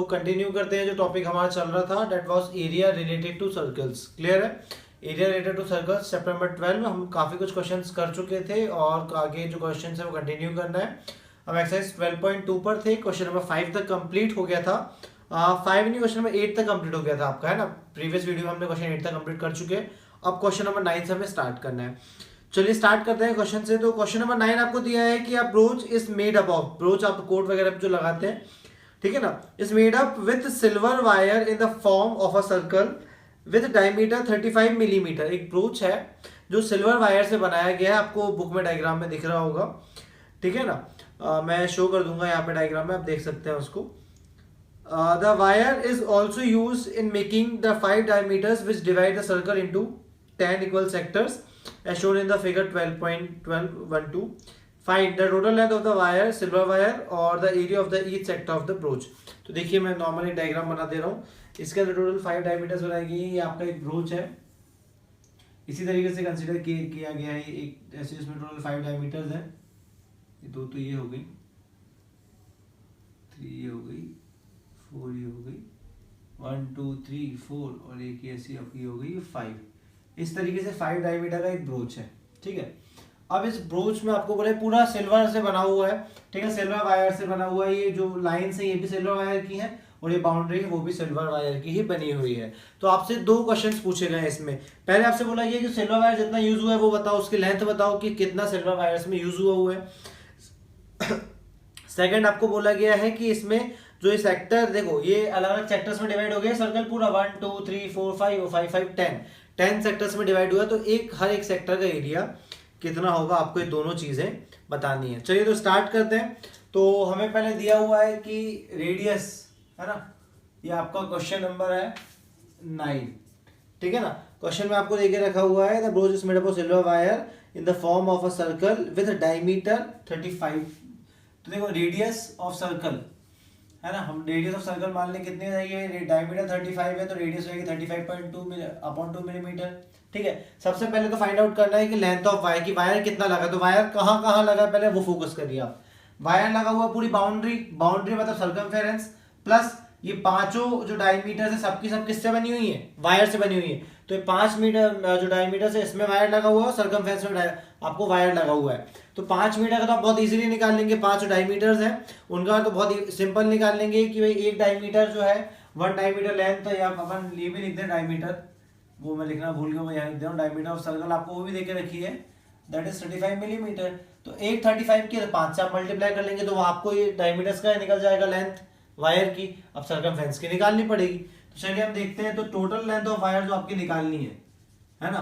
Continue करते हैं जो टॉपिक हमारा चल रहा था, that was area related to circles. Clear है? Area related to circles chapter 12 में हम काफी कुछ क्वेश्चंस कर चुके थे और आगे जो क्वेश्चंस है वो कंटिन्यू करना है। हम एक्सरसाइज 12.2 पर थे, क्वेश्चन नंबर 5 तक कंप्लीट हो गया था। 5 नहीं, क्वेश्चन नंबर 8 तक कंप्लीट हो गया था आपका, है ना। प्रीवियस वीडियो में हमने क्वेश्चन 8 तक कंप्लीट कर चुके हैं। अब क्वेश्चन नंबर 9 से हमें स्टार्ट करना है। चलिए स्टार्ट करते हैं क्वेश्चन से। तो क्वेश्चन नंबर 9 आपको दिया है कि a brooch is made up of, brooch आप कोट वगैरह पे जो लगाते हैं, ठीक है ना, is made up with silver wire in the form of a circle with diameter 35 millimetre. एक ब्रोच है जो सिल्वर वायर से बनाया गया है, आपको बुक में डायग्राम में दिख रहा होगा, ठीक है ना। मैं शो कर दूंगा यहाँ पे डायग्राम में, आप देख सकते हैं उसको। The wire is also use in making the 5 diameters which divide the circle into 10 equal sectors as shown in the figure 12.1212. Find the total length of the wire, silver wire, or the area of the each sector of the brooch. तो देखिए मैं normally diagram बना दे रहा हूँ। इसके अंदर total 5 diameters बनाई गई है। ये आपका एक ब्रोच है, इसी तरीके से कंसीडर किया गया है। एक ऐसे इसमें टोटल 5 डायमीटर्स है। दो तो ये हो गई, 3 ये हो गई, 4 ये हो गई, 1 2 3 4 और एक ऐसी आपकी हो गई 5। इस तरीके से 5 डायमीटर का एक ब्रोच है, ठीक है। अब इस ब्रोच में आपको बोले पूरा सिल्वर से बना हुआ है, ठीक है, सिल्वर वायर से बना हुआ है। ये जो लाइंस है ये भी सिल्वर वायर की है और ये बाउंड्री है वो भी सिल्वर वायर की ही बनी हुई है। तो आपसे 2 क्वेश्चंस पूछे गए इसमें। पहले आपसे बोला गया कि सिल्वर वायर जितना यूज हुआ है वो बताओ, उसकी लेंथ बताओ कि कितना सिल्वर वायर्स में यूज हुआ है। सेकंड आपको बोला गया है कि इसमें जो ये सेक्टर, देखो ये अलग अलग सेक्टर्स में डिवाइड हो गया सर्कल पूरा, 1 2 3 4 5 5 5 10 सेक्टर्स में डिवाइड हुआ। तो हर एक सेक्टर का एरिया कितना होगा आपको ये दोनों चीजें बतानी है। चलिए तो स्टार्ट करते हैं। तो हमें पहले दिया हुआ है कि रेडियस, है ना, ये आपका क्वेश्चन नंबर है 9, ठीक है ना। क्वेश्चन में आपको देके रखा हुआ है the broach is made up of silver wire in the form of a circle with diameter 35। तो देखो रेडियस ऑफ सर्कल, है ना, हम रेडियस ऑफ सर्कल मान लें कितने चाहिए, डायमीटर 35 है तो रेडियस होगी 35.2 मिलीमीटर, ठीक है। सबसे पहले तो फाइंड आउट करना है कि लेंथ ऑफ वायर, की वायर कितना लगा, तो वायर कहाँ कहाँ लगा पहले वो फोकस करिए आप। वायर लगा हुआ पूरी बाउंड्री मतलब सर्कमफेरेंस, प्लस ये पांचों जो डायमीटर है सबकी सब किससे बनी हुई है, वायर से बनी हुई है। तो ये 5 मीटर जो डायमीटर है इसमें वायर लगा हुआ है, सर्कमफेरेंस में आपको वायर लगा हुआ है। तो 5 मीटर का तो आप बहुत इजीली निकाल लेंगे, 5 डायमीटर्स हैं उनका तो बहुत सिंपल निकाल लेंगे कि भाई एक डायमीटर जो है 1 डायमीटर लेंथ, या अपन ये भी लिख दें डायमीटर, वो मैं लिखना भूल गया, मैं यहाँ लिख दे रहा हूँ डायमीटर ऑफ सर्कल, आपको वो भी देके रखी है, दैट इज 35 मिलीमीटर। तो एक 35 की 5 से आप मल्टीप्लाई कर लेंगे तो आपको ये डायमीटर्स का निकल जाएगा लेंथ वायर की। अब सर्कमफेरेंस की निकालनी पड़ेगी। तो चलिए हम देखते हैं। तो टोटल लेंथ ऑफ वायर जो आपकी निकालनी है ना,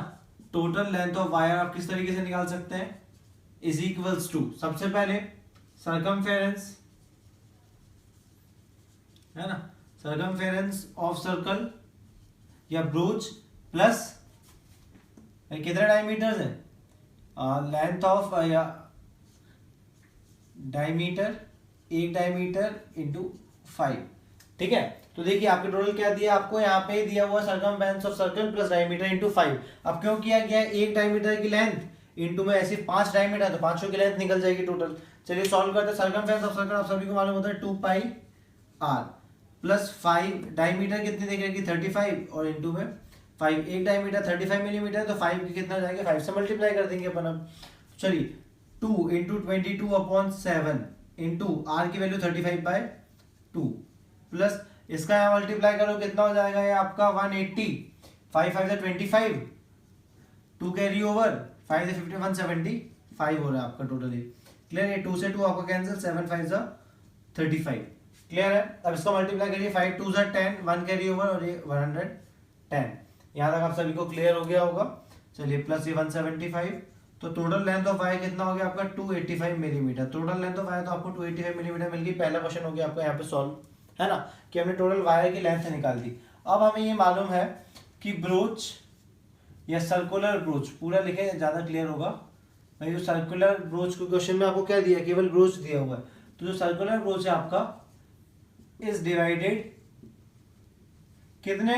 टोटल लेंथ ऑफ वायर आप किस तरीके से निकाल सकते हैं, इज इक्वल्स टू, सबसे पहले सर्कमफेरेंस, है ना, सर्कमफेरेंस ऑफ सर्कल या ब्रोच प्लस कितने डायमीटर्स है, लेंथ ऑफ या डायमीटर, एक डायमीटर इंटू 5, ठीक है। तो देखिए आपके टोटल क्या दिया, आपको यहाँ पे दिया हुआ circumference of circle plus diameter into 5। अब क्यों किया गया, एक डायमीटर की लेंथ इंटू में ऐसे 5 डायमीटर, तो 5 की लेंथ निकल जाएगी टोटल। चलिए सॉल्व करते हैं। सर्कमफेरेंस ऑफ सर्कल आप सभी को मालूम होता है 2 पाई r प्लस 5, डायमीटर कितनी देखेगी 35 और इंटू में 5, एक डायमीटर 35 मिलीमीटर, तो 5 कितना जाएगा 5 से मल्टीप्लाई कर देंगे अपन। अब चलिए 2 इंटू 22/7 इंटू r की वैल्यू 35/2 प्लस इसका यहाँ मल्टीप्लाई करो कितना हो जाएगा, ये आपका 180, 5 5 से 25, 2 कैरी ओवर, 5 से 50, 175 हो रहा है आपका टोटल। क्लियर है, 2 से 2 आपका कैंसिल, 7 5 से 35, क्लियर है। अब इसका मल्टीप्लाई करिए, 5 2 से 10, 1 कैरी ओवर और ये 110। यहाँ तक आप सभी को क्लियर हो गया होगा। चलिए प्लस ये 175, तो टोटल लेंथ ऑफ वायर कितना हो गया आपका 285 millimetre. Total length of wire तो आपको 285 मिलीमीटर मिल गई। पहला क्वेश्चन हो गया आपका यहाँ पे सॉल्व, है ना, कि हमने टोटल वायर की लेंथ निकाल दी। अब हमें ये मालूम है कि ब्रोच या सर्कुलर ब्रोच, पूरा लिखे ज्यादा क्लियर होगा भाई। जो सर्कुलर ब्रोच को क्वेश्चन में आपको क्या दिया, केवल ब्रोच दिया हुआ है। तो जो सर्कुलर ब्रोच है आपका इज डिवाइडेड, कितने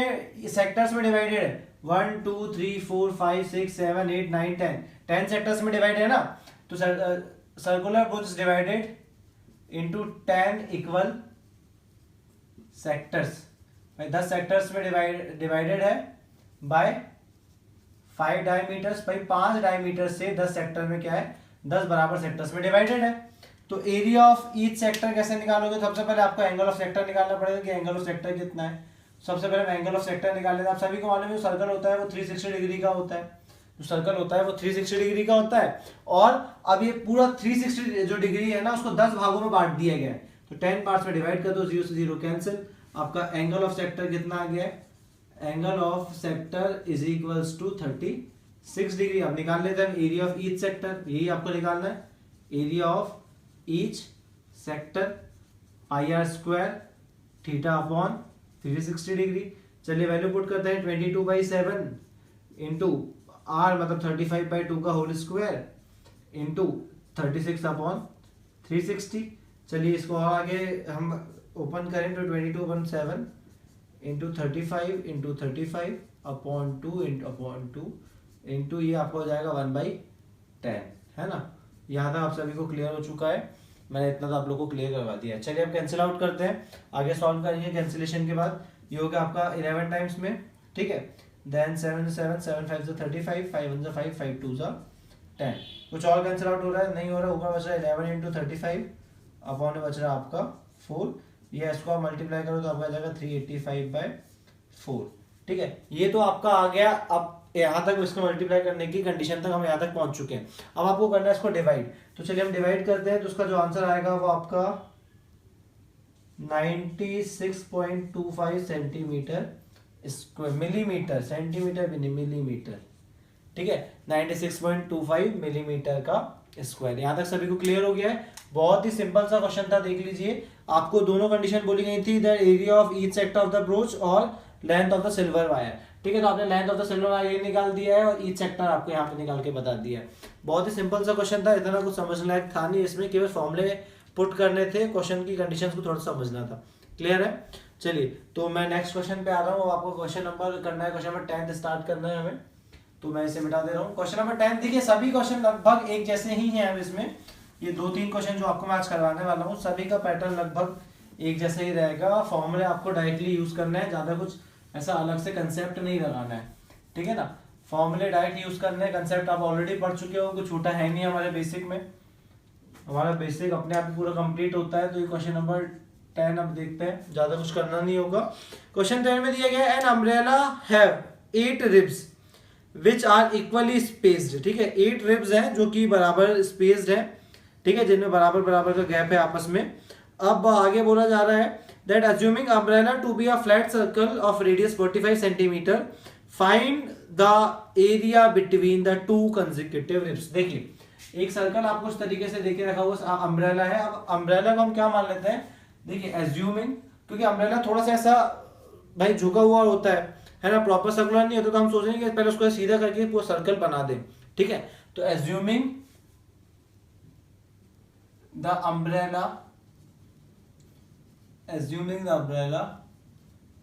सेक्टर्स में डिवाइडेड है, 1 2 3 4 5 6 7 8 9 10 सेक्टर्स में डिवाइड है ना। तो circular broach is divided into 10 equal sectors, भाई 10 सेक्टर्स में डिवाइडेड है बाय 5 डायमीटर्स, भाई 5 डायमीटर से 10 सेक्टर में क्या है, 10 बराबर सेक्टर्स में डिवाइडेड है। तो एरिया ऑफ ईच सेक्टर कैसे निकालोगे, सबसे पहले आपको एंगल ऑफ सेक्टर निकालना पड़ेगा कि एंगल ऑफ सेक्टर कितना है। सबसे पहले एंगल ऑफ सेक्टर निकाल लेते हैं। आप सभी को मालूम है सर्कल होता है वो 360 डिग्री का होता है, जो सर्कल होता है वो 360 डिग्री का होता है। और अब ये पूरा 360 जो डिग्री है ना उसको 10 भागों में बांट दिया गया है, तो 10 पार्ट्स में डिवाइड कर दो, 0 से 0 कैंसिल। आपका एंगल ऑफ सेक्टर कितना आ गया है, angle of sector is equals to 36 degree. अब निकाल लेते हैं एरिया ऑफ ईच सेक्टर, यही आपको निकालना है, area of each sector pi r square theta upon 360 degree. चलिए वैल्यू पुट करते हैं, 22/7 इंटू आर मतलब 35/2 का होल स्क्वायर इंटू 36 अपॉन 360। चलिए इसको आगे हम ओपन करें तो 22/7 इंटू 35 इंटू 35 अपॉन 2 इंटू ये आपको हो जाएगा 1/10, है ना। यहाँ तक आप सभी को क्लियर हो चुका है, मैंने इतना तो आप लोगों को क्लियर करवा दिया। चलिए अब कैंसिल आउट करते हैं, आगे सॉल्व करेंगे। कैंसिलेशन के बाद ये हो गया आपका 11 टाइम्स में, ठीक है। देन 7 7 7 5 35 5 1 5 5 2 10। कुछ और कैंसिल आउट हो रहा है, नहीं हो रहा, ऊपर बच रहा है 11 इंटू 35 अपॉन में बच रहा है आपका 4। ये इसको आप मल्टीप्लाई करो तो आपका आ जाएगा 385/4, ठीक है। ये तो आपका आ गया। अब यहाँ तक इसको मल्टीप्लाई करने की कंडीशन तक हम यहाँ तक पहुंच चुके हैं। अब आपको करना है इसको डिवाइड, तो चलिए हम डिवाइड करते हैं। तो उसका जो आंसर आएगा वो आपका 96.25 सेंटीमीटर स्क्वायर, मिलीमीटर, सेंटीमीटर भी नहीं मिलीमीटर, ठीक है, 96.25 मिलीमीटर का स्क्वायर। यहां तक सभी को क्लियर हो गया है। बहुत ही सिंपल सा क्वेश्चन था, देख लीजिए। आपको दोनों कंडीशन बोली गई थी, the area of each sector of the brooch और length of the silver wire, ठीक है। तो आपने length of the silver wire ये निकाल दिया है और ईच सेक्टर आपको यहाँ पे निकाल के बता दिया है। बहुत ही सिंपल सा क्वेश्चन था, इतना कुछ समझने लायक था नहीं, इसमें केवल फॉर्मूले पुट करने थे, क्वेश्चन की कंडीशंस को थोड़ा समझना था। क्लियर है। चलिए तो मैं नेक्स्ट क्वेश्चन पे आ रहा हूँ। आपको क्वेश्चन नंबर करना है, क्वेश्चन नंबर 10 स्टार्ट करना है हमें, तो मैं इसे मिटा दे रहा हूँ। क्वेश्चन नंबर 10 देखिए, सभी क्वेश्चन लगभग एक जैसे ही हैं। अब इसमें ये 2-3 क्वेश्चन जो आपको मैं आज करवाने वाला हूँ, सभी का पैटर्न लगभग एक जैसे ही रहेगा। फॉर्मूले आपको डायरेक्टली यूज करना है, ज्यादा कुछ ऐसा अलग से कंसेप्ट नहीं लगाना है, ठीक है ना। फॉर्मूले डायरेक्ट यूज करने हैं, कंसेप्ट आप ऑलरेडी पढ़ चुके हो, कुछ छूटा है नहीं हमारे बेसिक में। हमारा बेसिक अपने आप पूरा कंप्लीट होता है। तो ये क्वेश्चन नंबर 10 अब देखते हैं, ज्यादा कुछ करना नहीं होगा। क्वेश्चन 10 में दिया गया है, an umbrella have 8 ribs which are equally spaced, ठीक है। 8 रिब्स हैं जो कि बराबर स्पेस्ड है, ठीक है, जिनमें बराबर बराबर का गैप है आपस में। अब आगे बोला जा रहा है that assuming umbrella to be a flat circle of radius 45 centimetre, find the area between the 2 consecutive ribs. देखिए एक सर्कल आपको इस तरीके से देके रखा हुआ अम्ब्रेला है। अब अम्ब्रेला को हम क्या मान लेते हैं, देखिए एज्यूमिंग, क्योंकि अम्ब्रेला थोड़ा सा ऐसा भाई झुका हुआ होता है ना, प्रॉपर सर्कुलर नहीं होता, तो हम सोचेंगे कि पहले उसको सीधा करके पूरा सर्कल बना दें, ठीक है। तो assuming the umbrella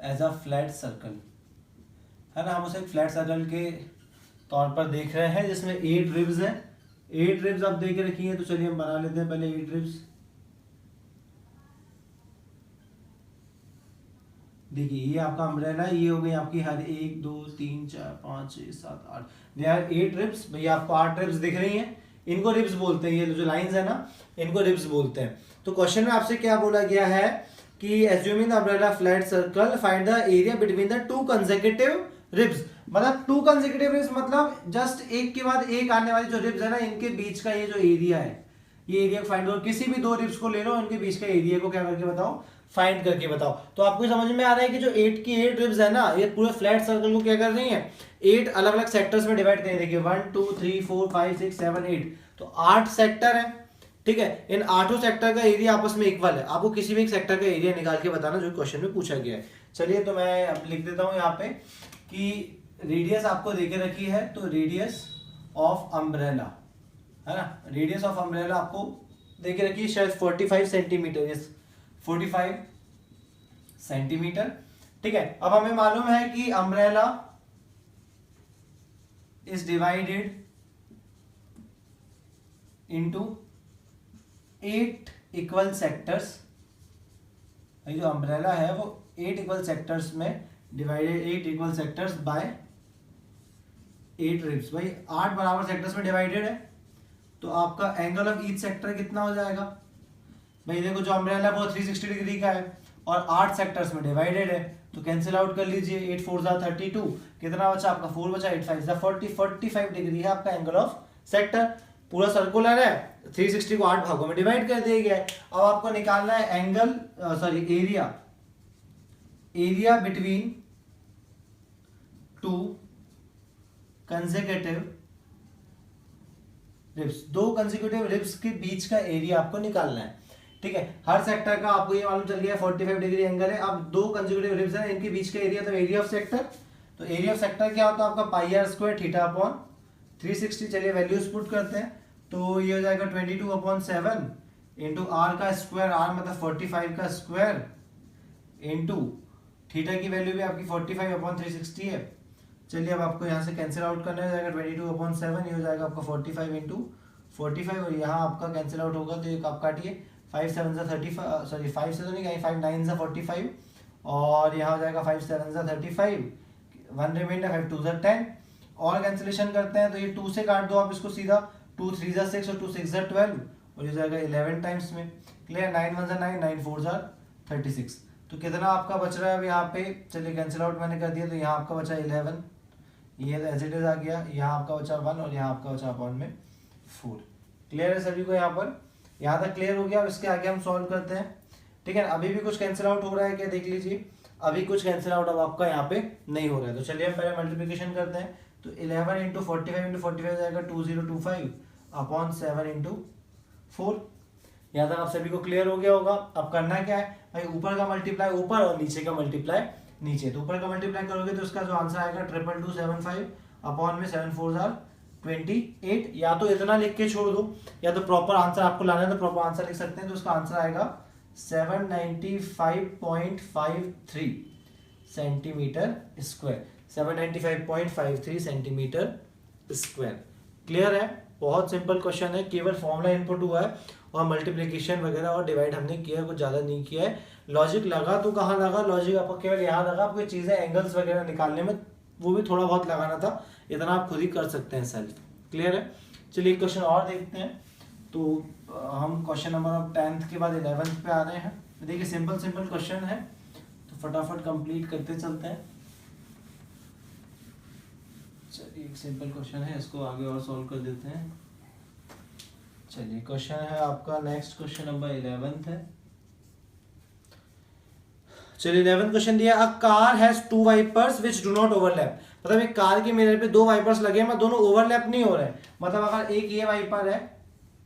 as a flat circle, है ना, हम उसे फ्लैट सर्कल के तौर पर देख रहे हैं जिसमें 8 रिब्स हैं। 8 रिब्स आप देख रखी है, तो चलिए हम बना लेते हैं पहले 8 रिब्स। देखिए ये आपका अम्ब्रेला, ये हो गई आपकी हर 1 2 3 4 5 6 7 8, दे आर 8 रिब्स। भैया आपको 8 रिब्स दिख रही हैं, इनको रिब्स बोलते हैं, ये जो लाइंस है ना इनको रिब्स बोलते हैं। तो क्वेश्चन में आपसे क्या बोला गया है कि assuming the umbrella flat circle find the area between the 2 consecutive ribs. मतलब 2 कंसेक्यूटिव रिब्स मतलब जस्ट एक के बाद एक आने वाली जो रिब्स है ना, इनके बीच का ये जो एरिया है, ये एरिया फाइंड करो। किसी भी 2 रिब्स को ले लो, इनके बीच का एरिया को क्या करके बताओ, फाइंड करके बताओ। तो आपको समझ में आ रहा है कि जो 8 की 8 रिब्स है ना, ये पूरे फ्लैट सर्कल को क्या कर रही हैं, 8 अलग अलग सेक्टर्स में डिवाइड करें। देखिए 1 2 3 4 5 6 7 8, तो 8 सेक्टर है, ठीक है। इन 8 सेक्टर का एरिया आपस में इक्वल है। आपको किसी भी एक सेक्टर का एरिया निकाल के बताना जो क्वेश्चन में पूछा गया है। चलिए तो मैं अब लिख देता हूं यहाँ पे कि रेडियस आपको देके रखी है, तो रेडियस ऑफ अम्ब्रेला, है ना, रेडियस ऑफ अम्ब्रेला आपको देके रखी है शायद 45 सेंटीमीटर, यस 45 सेंटीमीटर, ठीक है। अब हमें मालूम है कि umbrella is divided into 8 equal sectors. जो अम्ब्रेला है वो 8 इक्वल सेक्टर्स में divided 8 equal sectors by 8 ribs. भाई 8 बराबर सेक्टर्स में डिवाइडेड है तो आपका एंगल ऑफ ईच सेक्टर कितना हो जाएगा? भाई देखो जो अम्ब्रेला है वो 360 डिग्री का है और 8 सेक्टर्स में डिवाइडेड है तो कैंसिल आउट कर लीजिए। 8 4 जा 32, कितना बचा आपका 4 बचा, 8 5 जा 40, 45 डिग्री है आपका एंगल ऑफ सेक्टर। पूरा सर्कुलर है, 360 को 8 भागों में डिवाइड कर दिया गया है। अब आपको निकालना है angle area between two consecutive ribs. 2 consecutive ribs के बीच का एरिया आपको निकालना है, ठीक है। हर सेक्टर का आपको ये मालूम चल गया 45 डिग्री एंगल है। अब 2 कंसेक्यूटिव रिब्स हैं, इनके बीच का एरिया तो एरिया ऑफ सेक्टर। तो एरिया ऑफ सेक्टर क्या होता है आपका पाई आर स्क्वायर थीटा अपॉन 360। चलिए वैल्यूज पुट करते हैं तो ये हो जाएगा 22/7 इंटू आर का स्क्वायर, आर मतलब 45 का स्क्वायर इंटू थीटा की वैल्यू भी आपकी 45/360 है। चलिए अब आपको यहाँ से कैंसिल आउट करना हो जाएगा 22/7, ये हो जाएगा आपका 45 इंटू 45 और यहाँ आपका कैंसिल आउट होगा तो एक आप काटिए 5 7 जा 35, सॉरी 5 से तो नहीं कहीं 5 9 जा 45 और यहाँ हो जाएगा 5 7 जा 35, 1 रिमाइंडर 5 2 जा 10 और कैंसिलेशन करते हैं तो ये 2 से काट दो आप इसको सीधा, 2 3 जा 6 और 2 6 जा 12 और ये जाएगा 11 टाइम्स में। क्लियर? 9 1 जा 9, 9 4 जा 36। तो कितना आपका बच रहा है अब यहाँ पे? चलिए कैंसिल आउट मैंने कर दिया तो यहाँ आपका बचा 11, ये एज इट इज आ गया, यहाँ आपका बचा 1 और यहाँ आपका बचा अपॉन में 4। क्लियर है सभी को? यहाँ पर यहाँ तक क्लियर हो गया। अब इसके आगे हम सॉल्व करते हैं, ठीक है। अभी भी कुछ कैंसिल आउट हो रहा है क्या देख लीजिए, अभी कुछ कैंसिल आउट अब आपका यहाँ पे नहीं हो रहा है। तो चलिए हम पहले मल्टीप्लिकेशन करते हैं तो 11 इंटू 45 जाएगा 2025 अपॉन 7 इंटू 4। यहाँ तक आप सभी को क्लियर हो गया होगा। अब करना क्या है भाई, ऊपर का मल्टीप्लाई ऊपर और नीचे का मल्टीप्लाई नीचे। तो ऊपर का मल्टीप्लाई करोगे तो उसका जो आंसर आएगा 2275 अपॉन में 7 4 जा 28। या तो इतना लिख के छोड़ दो या तो प्रॉपर आंसर आपको लाना है तो प्रॉपर आंसर लिख सकते हैं। तो उसका आंसर आएगा 795.53 centimetre square, 795.53 centimetre square. Clear है? बहुत सिंपल क्वेश्चन है, केवल फॉर्मूला इनपुट हुआ है और मल्टीप्लिकेशन वगैरह और डिवाइड हमने किया है, कुछ ज़्यादा नहीं किया है। लॉजिक लगा तो कहाँ लगा, लॉजिक आपको केवल यहाँ लगा, आपको चीज़ें एंगल्स वगैरह निकालने में वो भी थोड़ा बहुत लगाना था, इतना आप खुद ही कर सकते हैं सेल्फ। क्लियर है? चलिए क्वेश्चन और देखते हैं। तो हम क्वेश्चन नंबर 10th के बाद 11th पे आ रहे हैं। देखिए सिंपल क्वेश्चन है तो फटाफट कंप्लीट करते चलते हैं। चलिए एक सिंपल क्वेश्चन है, इसको आगे और सॉल्व कर देते हैं। चलिए क्वेश्चन है आपका नेक्स्ट क्वेश्चन नंबर 11th है। चलिए 11th क्वेश्चन दिया, a car has 2 wipers which do not overlap. मतलब एक कार के मिरर पे 2 वाइपर्स लगे हैं, दोनों ओवरलैप नहीं हो रहे हैं। मतलब अगर एक ये वाइपर है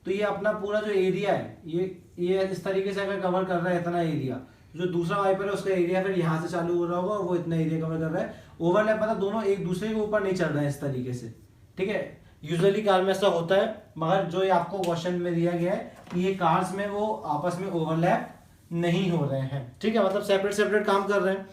तो ये अपना पूरा जो एरिया है ये इस तरीके से अगर कवर कर रहा है इतना एरिया, जो दूसरा वाइपर है उसका एरिया फिर यहाँ से चालू हो रहा होगा और वो इतना एरिया कवर कर रहा है। ओवरलैप मतलब दोनों एक दूसरे के ऊपर नहीं चढ़ रहे हैं इस तरीके से, ठीक है। यूजुअली कार में ऐसा होता है, मगर जो ये आपको क्वेश्चन में दिया गया है कि ये कार्स में वो आपस में ओवरलैप नहीं हो रहे हैं, ठीक है, मतलब सेपरेट काम कर रहे हैं।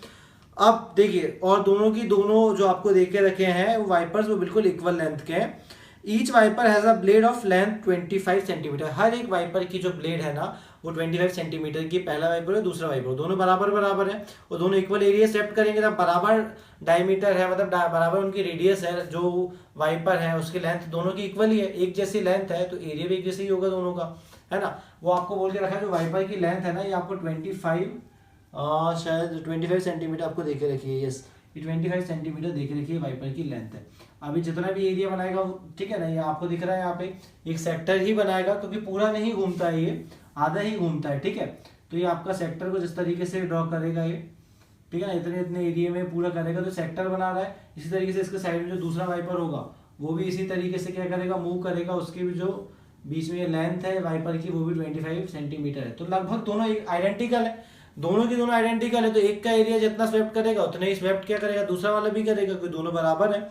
अब देखिए, और दोनों जो आपको देख के रखे हैं वाइपर्स वो बिल्कुल इक्वल लेंथ के हैं। Each wiper has a blade of length 25 centimetre. हर एक वाइपर की जो ब्लेड है ना वो 25 सेंटीमीटर की, पहला वाइपर है दूसरा वाइपर, दोनों बराबर है और दोनों इक्वल एरिया सेप्ट करेंगे तब बराबर डायमीटर है, मतलब बराबर उनकी रेडियस है। जो वाइपर है उसकी लेंथ दोनों की इक्वल ही है, एक जैसी लेंथ है तो एरिया भी एक जैसे ही होगा दोनों का, है ना। वो आपको बोल के रखा है जो वाइपर की लेंथ है ना ये आपको 25 सेंटीमीटर आपको देखे रखिए। यस, ये 25 सेंटीमीटर देखे रखिए वाइपर की लेंथ है। अभी जितना भी एरिया बनाएगा, ठीक है ना, ये आपको दिख रहा है यहाँ पे एक सेक्टर ही बनाएगा क्योंकि पूरा नहीं घूमता है, ये आधा ही घूमता है, ठीक है। तो ये आपका सेक्टर को जिस तरीके से ड्रॉ करेगा ये, ठीक है ना, इतने एरिया में पूरा करेगा तो सेक्टर बना रहा है। इसी तरीके से इसके साइड में जो दूसरा वाइपर होगा वो भी इसी तरीके से क्या करेगा, मूव करेगा। उसकी भी जो बीच में ये लेंथ है वाइपर की वो भी 25 सेंटीमीटर है। तो लगभग दोनों आइडेंटिकल है, दोनों आइडेंटिकल है। तो एक का एरिया जितना स्वेप्ट करेगा उतना ही स्वेप्ट क्या करेगा दूसरा वाला भी करेगा, क्योंकि दोनों बराबर है।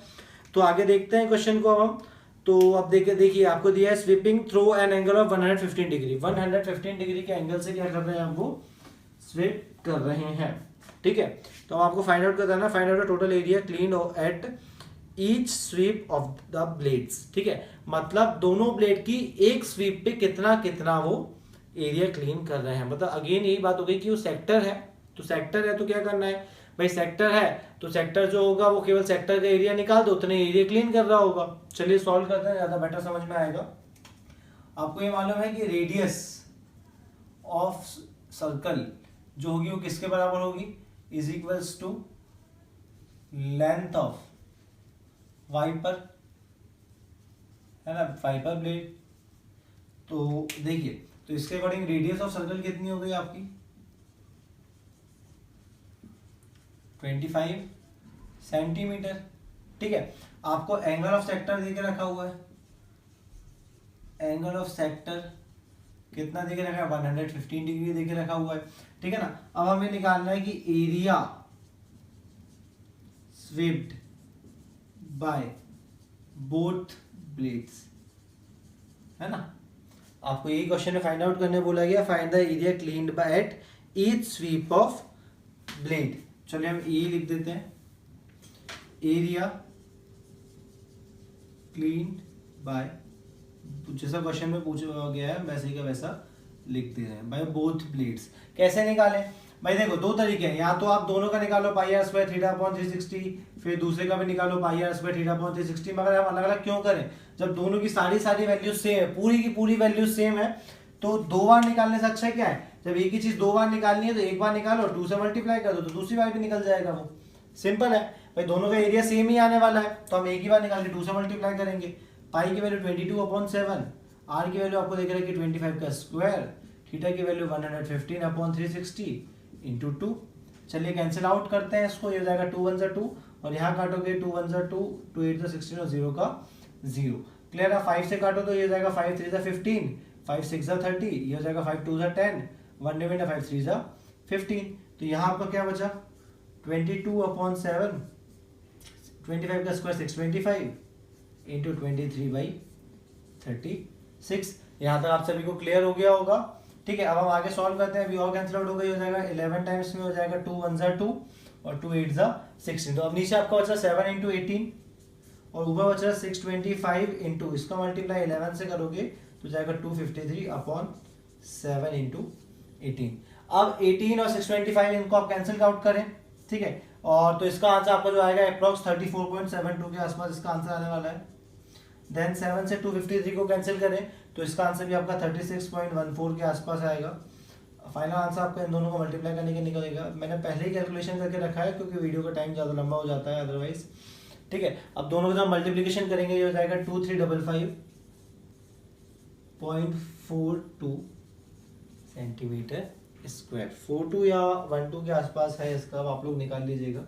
तो आगे देखते हैं क्वेश्चन को अब हम। तो अब देखिए आपको दिया है sweeping through an angle of 115 degree. 115 degree के एंगल से क्या कर रहे हैं, वो स्वीप कर रहे हैं, ठीक है। तो आपको फाइंड आउट करना है, find out the total area clean at each sweep of the blades, ठीक है। मतलब दोनों ब्लेड की एक स्वीप पे कितना वो एरिया क्लीन कर रहे हैं। मतलब अगेन यही बात हो गई कि वो सेक्टर है, तो सेक्टर है तो क्या करना है भाई, सेक्टर है तो सेक्टर जो होगा वो केवल सेक्टर का एरिया निकाल दो, उतने एरिया क्लीन कर रहा होगा। चलिए सॉल्व करते हैं, ज्यादा बेटर समझ में आएगा। आपको ये मालूम है कि रेडियस ऑफ सर्कल जो होगी वो किसके बराबर होगी, is equals to length of wiper, है ना, वाइपर ब्लेड। तो देखिए, तो इसके अकॉर्डिंग रेडियस ऑफ सर्कल कितनी हो गई आपकी 25 सेंटीमीटर। ठीक है, आपको एंगल ऑफ सेक्टर देके रखा हुआ है, एंगल ऑफ सेक्टर कितना देके रखा है 115 डिग्री देके रखा हुआ है। ठीक है ना, अब हमें निकालना है कि area swept by both blades, है ना। आपको यही क्वेश्चन में फाइंड आउट करने बोला गया, find the area cleaned by at each sweep of blade. चलिए हम ए लिख देते हैं, एरिया क्लीन्ड बाय, जैसा क्वेश्चन में पूछा गया है वैसे ही का वैसा लिख दे रहे हैं, बाय बोथ ब्लेड्स। कैसे निकालें भाई, देखो दो तरीके हैं, या तो आप दोनों का निकालो पाई आर स्क्वायर थीटा अपॉन 360, फिर दूसरे का भी निकालो पाई आर स्क्वायर थीटा अपॉन 360। मगर हम अलग अलग क्यों करें, जब दोनों की सारी वैल्यूज सेम है, पूरी की पूरी वैल्यूज सेम है, तो दो बार निकालने से अच्छा क्या है, जब एक ही चीज दो बार निकालनी है तो एक बार निकालो, 2 से मल्टीप्लाई कर दो तो दूसरी बार भी निकल जाएगा। वो सिंपल है भाई, दोनों का एरिया सेम ही आने वाला है तो हम एक ही बार निकाल के 2 से मल्टीप्लाई करेंगे। पाई की वैल्यू 22/7, आर की वैल्यू आपको देख रहे हैं कि 25 का स्क्वायर, थीटा की वैल्यू 115/360 इंटू 2। चलिए कैंसिल आउट करते हैं इसको, ये हो जाएगा 2 1 जा 2 और यहाँ काटोगे 2 1 जा 2, 2 8 जा 16 और 0 का 0। क्लियर है, 5 से काटो तो ये हो जाएगा 5 3 जा 15, 5 6 जा 30, ये हो जाएगा 5 2 जा 10, 1 डिवाइड 5 3 जा 15। तो यहाँ आपका क्या बचा 22/7, 25 का स्क्वायर 625 इंटू 23/36। यहाँ तक आप सभी को क्लियर हो गया होगा। ठीक है, अब हम आगे सॉल्व करते हैं। अभी और कैंसिल आउट हो गई, हो जाएगा 11 टाइम्स में हो जाएगा 2 1 जा 2 और 2 8 जा 16। तो अब नीचे आपका बचा 7 इंटू 18 और ऊपर बच रहा 625 इंटू, इसका मल्टीप्लाई 11 से करोगे तो जाएगा 253/7 इंटू 18। अब 18 और 625 इनको आप कैंसिल आउट करें, ठीक है, और तो इसका आंसर आपको जो आएगा अप्रॉक्स 34.72 के आसपास इसका आंसर आने वाला है। देन 7 से 253 को कैंसिल करें तो इसका आंसर भी आपका 36.14 के आसपास आएगा। फाइनल आंसर आपको इन दोनों को मल्टीप्लाई करने के निकलेगा। मैंने पहले ही कैलकुलेशन करके रखा है क्योंकि वीडियो का टाइम ज़्यादा लंबा हो जाता है अदरवाइज। ठीक है, अब दोनों का मल्टीप्लिकेशन करेंगे, ये हो जाएगा 2355.42 सेंटीमीटर स्क्वायर। 42 या 12 के आसपास है इसका, अब आप लोग निकाल लीजिएगा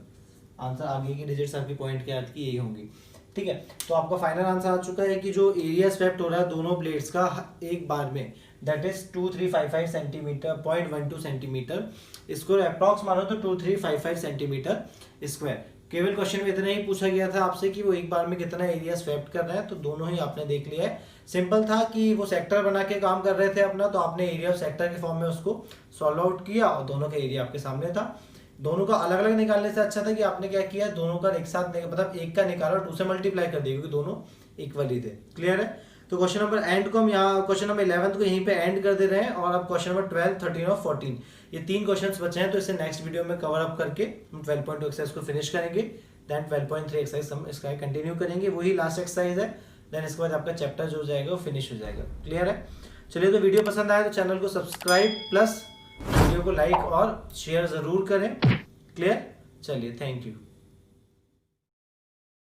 आंसर। आगे की डिजिट्स आपकी पॉइंट के अर्थ की यही होंगी। ठीक है, तो आपका फाइनल आंसर आ चुका है कि जो एरिया स्वेप्ट हो रहा है दोनों ब्लेड्स का एक बार में, दैट इज 2355 सेंटीमीटर 0.12 सेंटीमीटर। इसको अप्रॉक्स मानो तो 2355 सेंटीमीटर स्क्वायर। केवल क्वेश्चन में इतना ही पूछा गया था आपसे कि वो एक बार में कितना एरिया स्वेप्ट कर रहा है, तो दोनों ही आपने देख लिया है। सिंपल था कि वो सेक्टर बना के काम कर रहे थे अपना, तो आपने एरिया ऑफ सेक्टर के फॉर्म में उसको सॉल्व आउट किया और दोनों का एरिया आपके सामने था। दोनों का अलग अलग निकालने से अच्छा था कि आपने क्या किया, दोनों का एक साथ मतलब एक का निकाला 2 से मल्टीप्लाई कर दिया क्योंकि दोनों इक्वल ही थे। क्लियर है, तो क्वेश्चन नंबर एंड को हम यहाँ क्वेश्चन नंबर 11 को यहीं पे एंड कर दे रहे हैं और अब क्वेश्चन नंबर 12, 13 और 14 ये 3 क्वेश्चंस बचे हैं, तो इसे नेक्स्ट वीडियो में कवर अप करके हम 12.2 एक्सरसाइज को फिनिश करेंगे। देन 12.3 एक्सरसाइज हम इसका कंटिन्यू करेंगे, वही लास्ट एक्सरसाइज है। देन इसके बाद आपका चैप्टर जो हो जाएगा वो फिनिश हो जाएगा। क्लियर है, चलिए तो वीडियो पसंद आए तो चैनल को सब्सक्राइब प्लस वीडियो को लाइक और शेयर जरूर करें। क्लियर, चलिए थैंक यू।